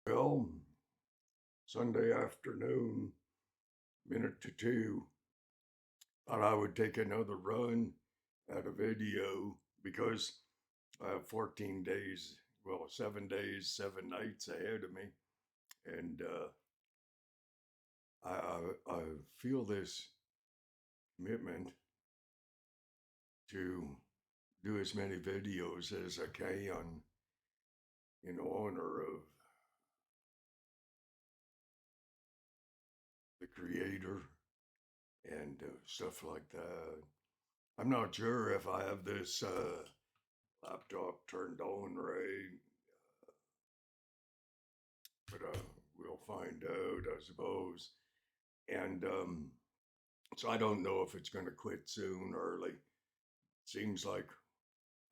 Well, Sunday afternoon, minute to two, thought I would take another run at a video because I have 14 days, 7 days, 7 nights ahead of me. And I feel this commitment to do as many videos as I can in honor of the creator and stuff like that. I'm not sure if I have this laptop turned on right, but we'll find out, I suppose. And so I don't know if it's going to quit soon or early. Seems like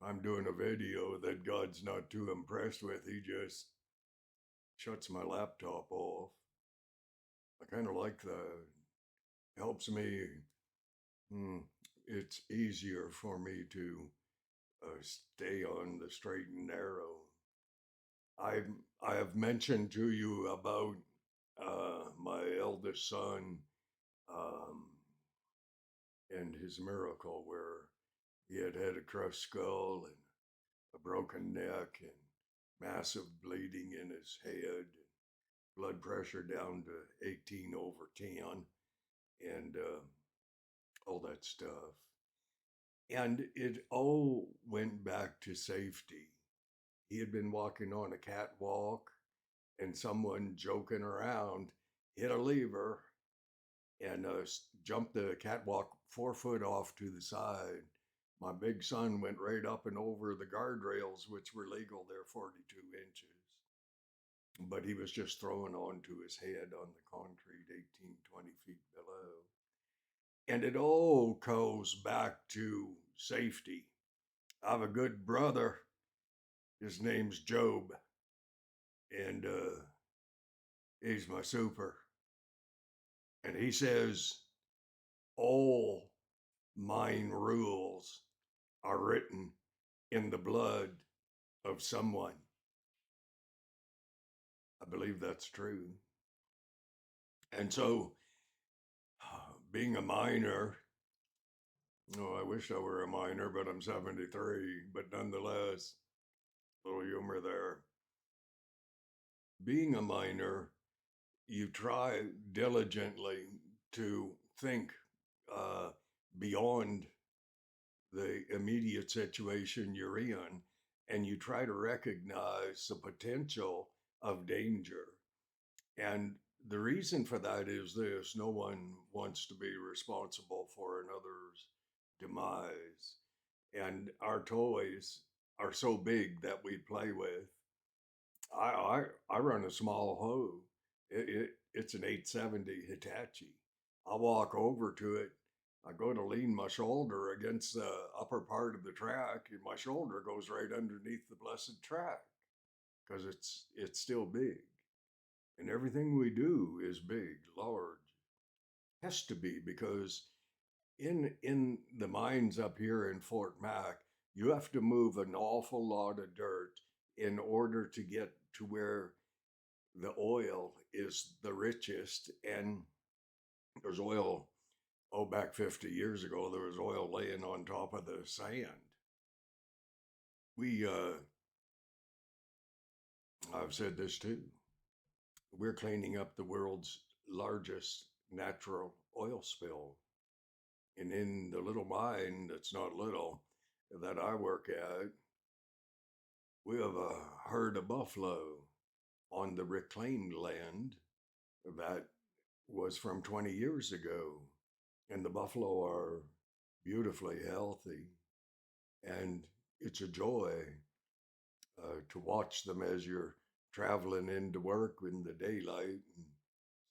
I'm doing a video that God's not too impressed with. He just shuts my laptop off. I kind of like that. Helps me. Hmm, it's easier for me to stay on the straight and narrow. I I have mentioned to you about my eldest son um, and his miracle, where he had had a crushed skull and a broken neck and massive bleeding in his head, blood pressure down to 18 over 10, and all that stuff. And it all went back to safety. He had been walking on a catwalk, and someone joking around hit a lever and jumped the catwalk 4 foot off to the side. My big son went right up and over the guardrails, which were legal there, 42 inches. But he was just thrown onto his head on the concrete 18, 20 feet below. And it all goes back to safety. I have a good brother. His name's Job, and he's my super. And he says, all mine rules are written in the blood of someone. I believe that's true. And so, being a miner, oh, I wish I were a miner, but I'm 73. But nonetheless, little humor there. Being a miner, you try diligently to think uh, beyond the immediate situation you're in, and you try to recognize the potential of danger. And the reason for that is this: no one wants to be responsible for another's demise. And our toys are so big that we play with. I run a small hoe. It's an 870 Hitachi. I walk over to it. I go to lean my shoulder against the upper part of the track, and my shoulder goes right underneath the blessed track because it's still big. And everything we do is big, large. Has to be, because in the mines up here in Fort Mac, you have to move an awful lot of dirt in order to get to where the oil is the richest. And there's oil, oh, back 50 years ago, there was oil laying on top of the sand. We, I've said this too, we're cleaning up the world's largest natural oil spill. And in the little mine that's not little that I work at, we have a herd of buffalo on the reclaimed land that was from 20 years ago. And the buffalo are beautifully healthy. And it's a joy to watch them as you're traveling into work in the daylight and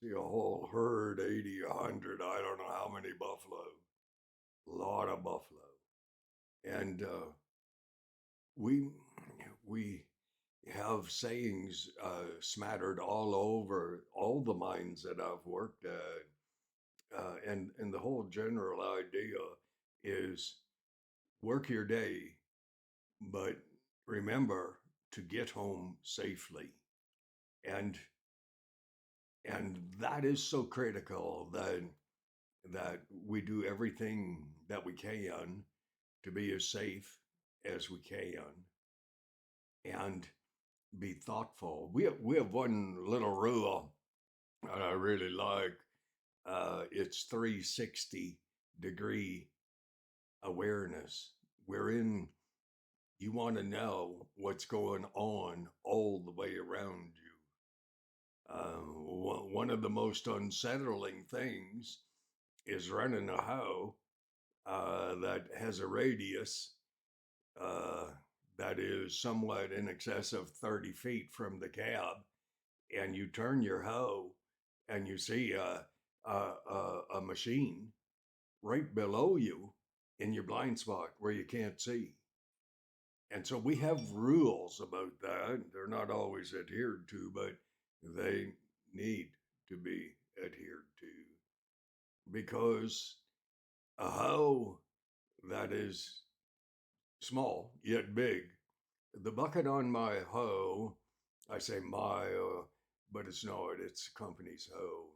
see a whole herd, 80, 100, I don't know how many buffalo, a lot of buffalo. And we, we have sayings smattered all over all the mines that I've worked at. And the whole general idea is work your day, but remember to get home safely. And and that is so critical that we do everything that we can to be as safe as we can and be thoughtful. We have one little rule that I really like. It's 360-degree awareness. Wherein you want to know what's going on all the way around you. One of the most unsettling things is running a hoe that has a radius uh, that is somewhat in excess of 30 feet from the cab, and you turn your hoe and you see a machine right below you in your blind spot where you can't see. And so we have rules about that. They're not always adhered to, but they need to be adhered to because a hoe that is small yet big, the bucket on my hoe, I say my, but it's not, it's company's hoe.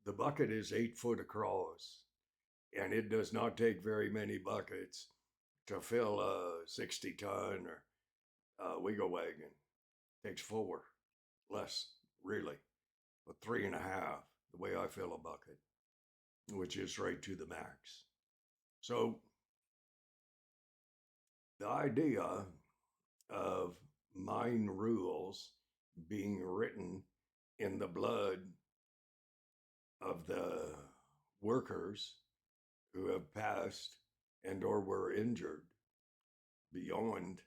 The bucket is 8 foot across, and it does not take very many buckets to fill a 60-ton or wiggle wagon. It takes four, less really, but three and a half, the way I fill a bucket, which is right to the max. So the idea of mine rules being written in the blood of the workers who have passed and or were injured beyond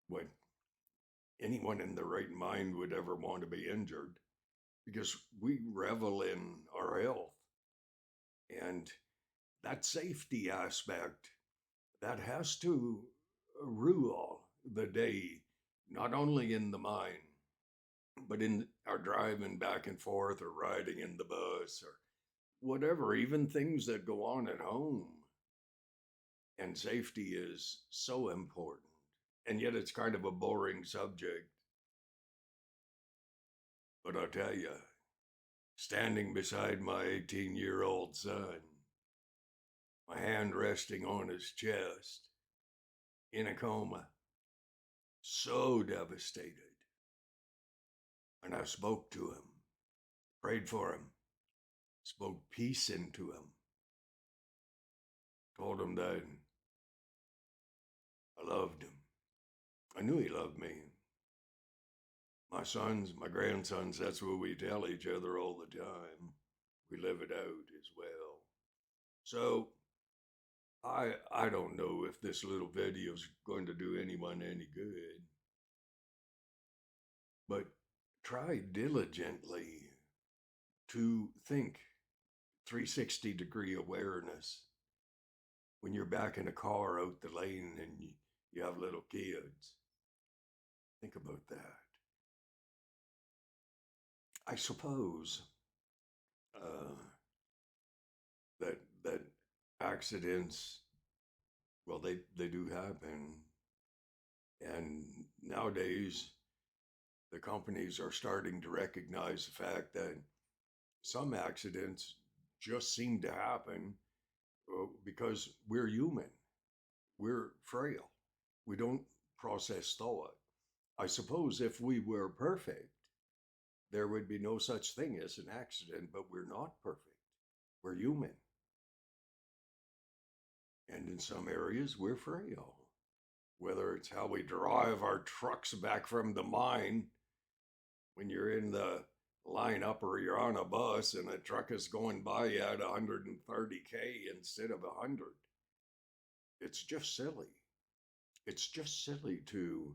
what anyone in their right mind would ever want to be injured, because we revel in our health and that safety aspect that has to rule the day, not only in the mind but in our driving back and forth or riding in the bus or whatever, even things that go on at home. And safety is so important. And yet it's kind of a boring subject. But I'll tell you, standing beside my 18-year-old son, my hand resting on his chest, in a coma, so devastated. And I spoke to him, prayed for him, spoke peace into him, told him that I loved him. I knew he loved me. My sons, my grandsons, that's what we tell each other all the time. We live it out as well. So I don't know if this little video is going to do anyone any good, but try diligently to think 360-degree awareness when you're back in a car out the lane and you have little kids. Think about that. I suppose uh, that accidents, well, they do happen, and nowadays the companies are starting to recognize the fact that some accidents just seem to happen because we're human, we're frail, we don't process thought. I suppose if we were perfect, there would be no such thing as an accident, but we're not perfect. We're human. And in some areas, we're frail. Whether it's how we drive our trucks back from the mine when you're in the lineup or you're on a bus and a truck is going by you at 130K instead of 100. It's just silly. It's just silly to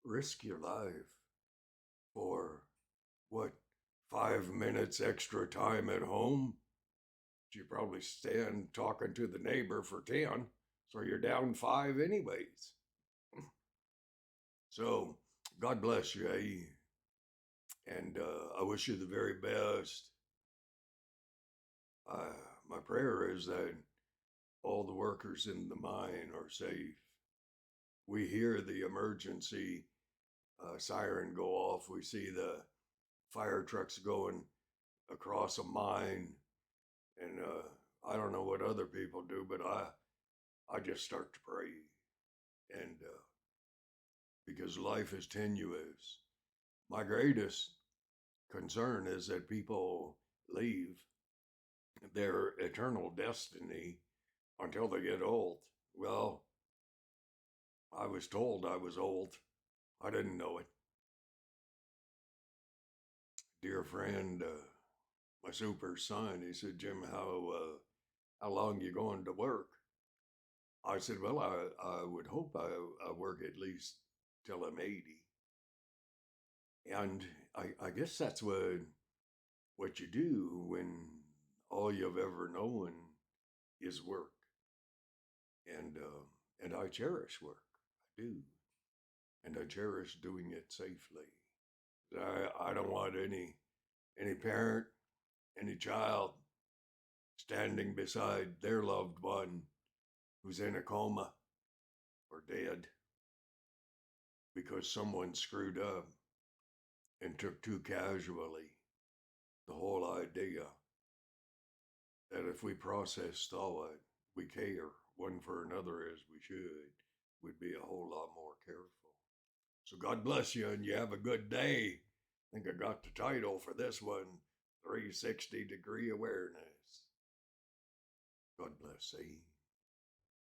risk your life for what, 5 minutes extra time at home? You probably stand talking to the neighbor for 10, so you're down 5 anyways. So God bless you, and I wish you the very best. My prayer is that all the workers in the mine are safe. We hear the emergency siren go off. We see the fire trucks going across a mine, and I don't know what other people do, but I just start to pray, and because life is tenuous. My greatest concern is that people leave their eternal destiny until they get old. Well, I was told I was old. I didn't know it. Dear friend, my super son, he said, Jim, how long you going to work? I said, well, I would hope I work at least till I'm 80. And I guess that's what you do when all you've ever known is work. And I cherish work. I do. And I cherish doing it safely. I don't want any parent, any child standing beside their loved one who's in a coma or dead because someone screwed up and took too casually the whole idea that if we process thought, we care one for another as we should, we'd be a whole lot more careful. So God bless you and you have a good day. I think I got the title for this one, 360 Degree Awareness. God bless. See.